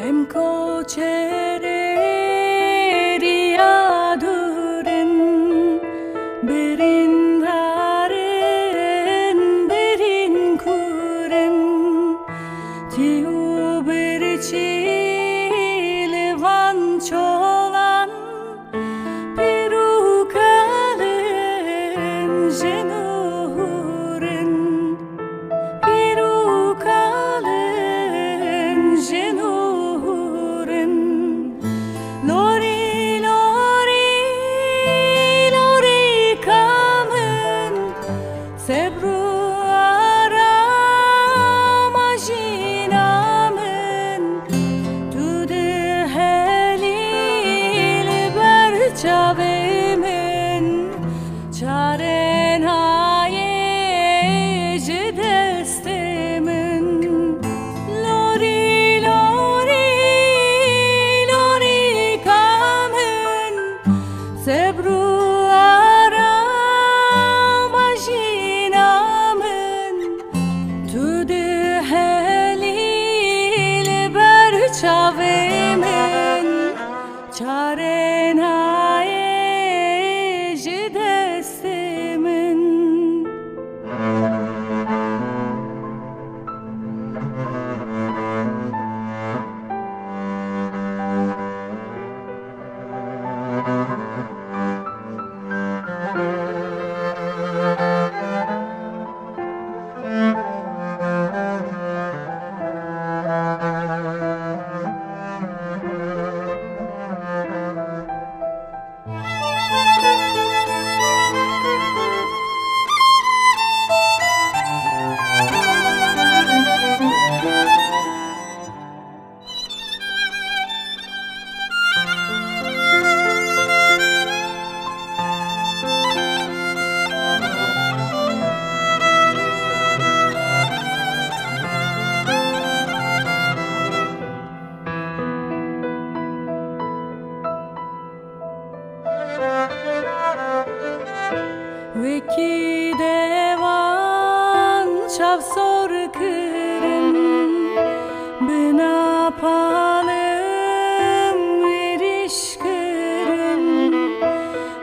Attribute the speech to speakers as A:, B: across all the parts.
A: Emko çereria duren berin daren berin kuren tiu berci levan çolan pirukalen jenuren pirukalen jenuren lori lori lori kamen sebru aramajinamen tude helil berçavemen çaren haye jedestemen lori lori lori kamen sebru aramajinamen tude helil berçavemen çaren haye jedestemen Veki devan çavsor kırın bina palım veriş kırın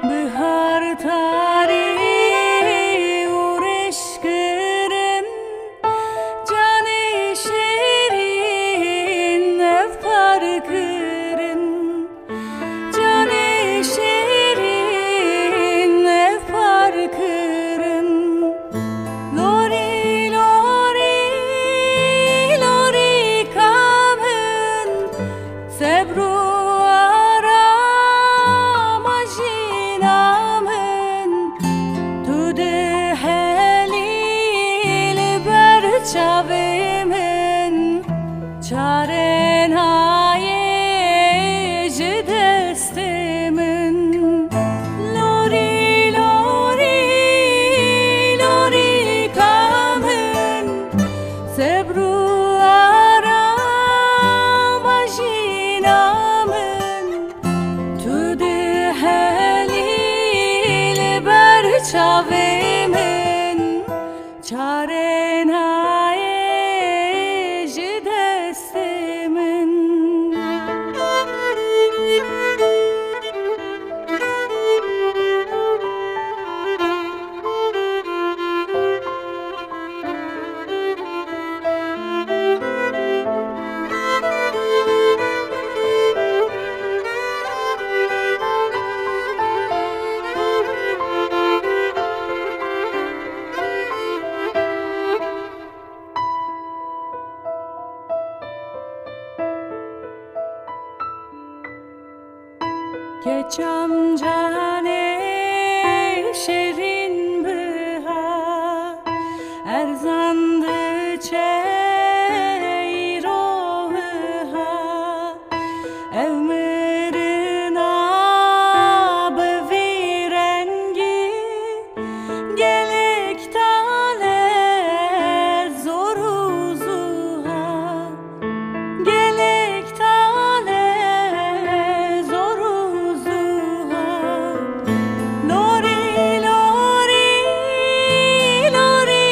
A: bihar tari uğraş kırın cane şirin efkar kırın cane şirin efkar kırın lori lori lori kamen sebru aramajinamen tude helil berçavemen çaren haye jedestemen lori lori lori kamen sebru aramajinamen tude helil berçavemen çaren haye jedestemen geçam cane şerin bıha erzandı çeyroha evmirina bevirengi gelek tale zoruzuha gelek tale zoruzuha lori lori lori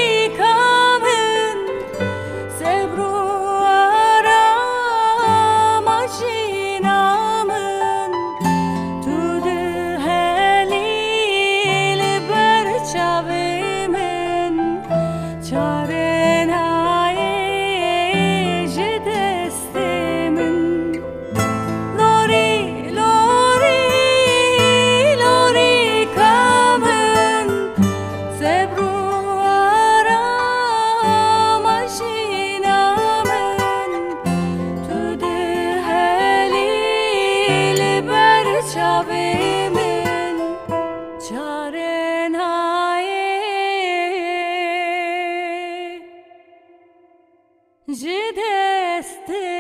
A: Jideste